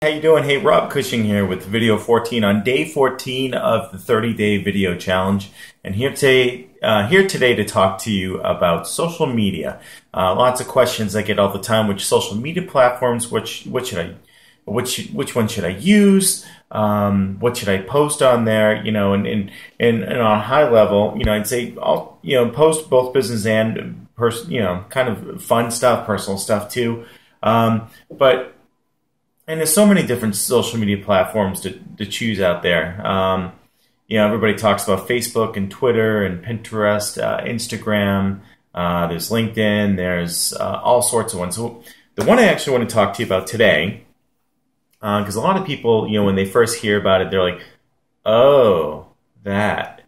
How you doing? Hey, Rob Cushing here with video 14 on day 14 of the 30-day video challenge, and here today to talk to you about social media. Lots of questions I get all the time: which social media platforms? Which one should I use? What should I post on there? You know, and on a high level, you know, I'd say I'll post both business and kind of fun stuff, personal stuff too, And there's so many different social media platforms to choose out there. Everybody talks about Facebook and Twitter and Pinterest, Instagram. There's LinkedIn. There's all sorts of ones. So the one I actually want to talk to you about today, because a lot of people, when they first hear about it, they're like, "Oh, that,"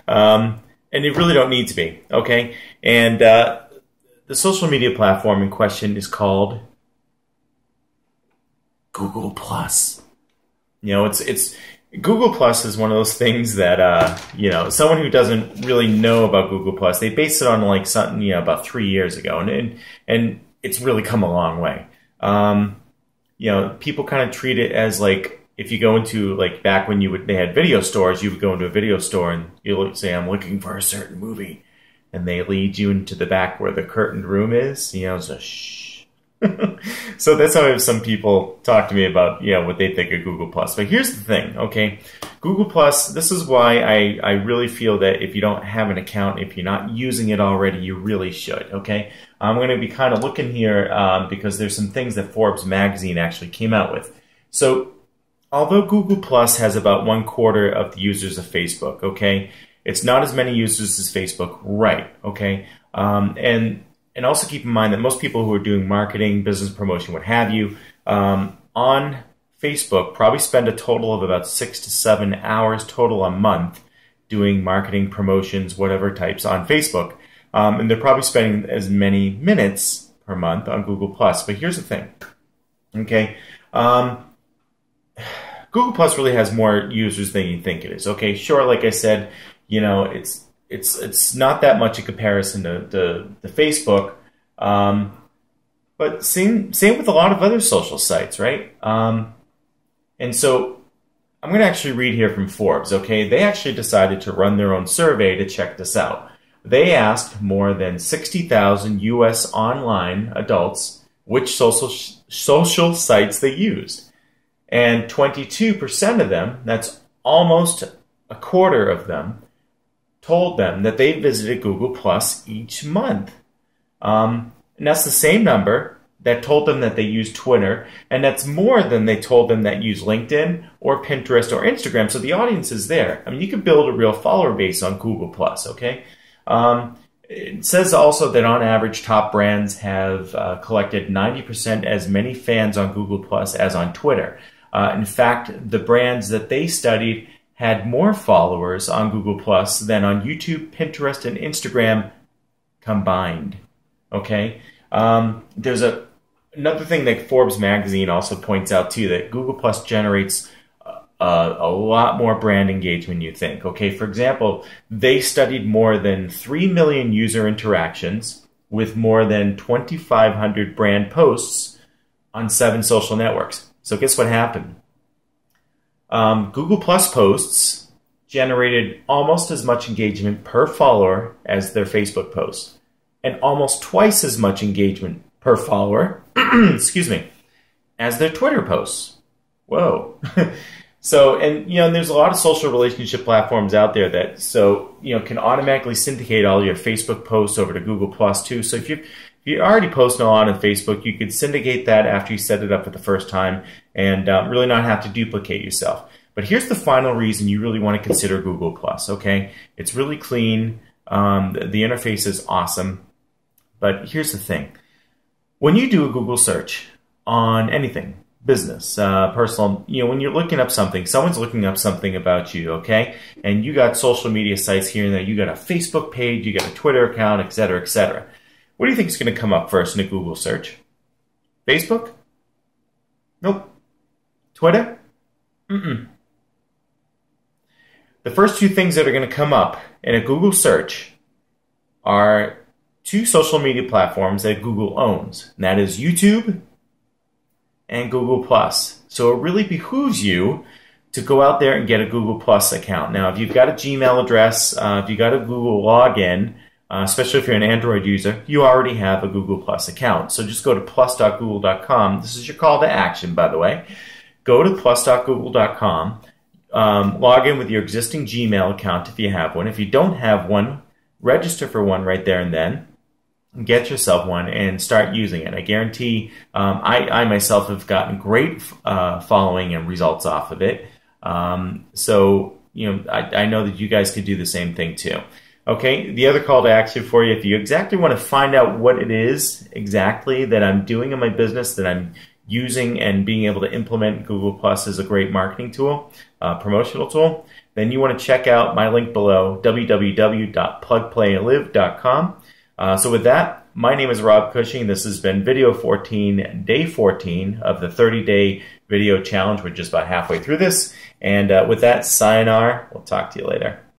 and they really don't need to be. Okay, and the social media platform in question is called Google Plus. It's Google Plus is one of those things that someone who doesn't really know about Google Plus, they base it on like something about 3 years ago, and it's really come a long way. People kind of treat it as like, if you go into, like, back when they had video stores, you would go into a video store and you would say, "I'm looking for a certain movie," and they lead you into the back where the curtained room is. So shh. So that's how I have some people talk to me about what they think of Google Plus. But here's the thing, okay? Google Plus, this is why I really feel that if you don't have an account, if you're not using it already, you really should, okay? I'm going to be kind of looking here because there's some things that Forbes magazine actually came out with. So although Google Plus has about 1/4 of the users of Facebook, okay? It's not as many users as Facebook, right, okay? And also keep in mind that most people who are doing marketing, business promotion, what have you, on Facebook probably spend a total of about 6 to 7 hours total a month doing marketing, promotions, whatever types on Facebook. And they're probably spending as many minutes per month on Google Plus. But here's the thing, okay? Google Plus really has more users than you think it is, okay? Sure, like I said, it's not that much in comparison to Facebook, but same with a lot of other social sites, right? And so I'm going to actually read here from Forbes, okay? They actually decided to run their own survey to check this out. They asked more than 60,000 U.S. online adults which social sites they used. And 22% of them, that's almost a quarter of them, told them that they visited Google Plus each month. And that's the same number that told them that they use Twitter, and that's more than they told them that use LinkedIn or Pinterest or Instagram. So the audience is there. I mean, you can build a real follower base on Google Plus, okay? It says also that on average, top brands have collected 90% as many fans on Google Plus as on Twitter. In fact, the brands that they studied had more followers on Google Plus than on YouTube, Pinterest, and Instagram combined. Okay? There's another thing that Forbes magazine also points out too, that Google Plus generates a lot more brand engagement than you think. Okay? For example, they studied more than 3 million user interactions with more than 2,500 brand posts on 7 social networks. So guess what happened? Google Plus posts generated almost as much engagement per follower as their Facebook posts, and almost twice as much engagement per follower, excuse me, as their Twitter posts. Whoa. So, and there's a lot of social relationship platforms out there that can automatically syndicate all your Facebook posts over to Google Plus too. So if you're already posting a lot on Facebook, you could syndicate that after you set it up for the first time and really not have to duplicate yourself. But here's the final reason you really want to consider Google Plus, okay? It's really clean. The interface is awesome. But here's the thing. When you do a Google search on anything, business, personal, when you're looking up something, someone's looking up something about you, okay? And you got social media sites here and there. You got a Facebook page, you got a Twitter account, et cetera, et cetera. What do you think is going to come up first in a Google search? Facebook? Nope. Twitter? Mm-mm. The first 2 things that are going to come up in a Google search are 2 social media platforms that Google owns. And that is YouTube and Google Plus. So it really behooves you to go out there and get a Google Plus account. Now, if you've got a Gmail address, if you've got a Google login, especially if you're an Android user, you already have a Google Plus account. So just go to plus.google.com. This is your call to action, by the way. Go to plus.google.com. Log in with your existing Gmail account if you have one. If you don't have one, register for one right there and then. Get yourself one and start using it. I guarantee I myself have gotten great following and results off of it. So, I know that you guys could do the same thing too. Okay, the other call to action for you, if you exactly want to find out what it is exactly that I'm doing in my business, that I'm using and being able to implement Google Plus as a great marketing tool, promotional tool, then you want to check out my link below, www.plugplaylive.com. So with that, my name is Rob Cushing. This has been video 14, day 14 of the 30-day video challenge. We're just about halfway through this. And with that, sayonara. We'll talk to you later.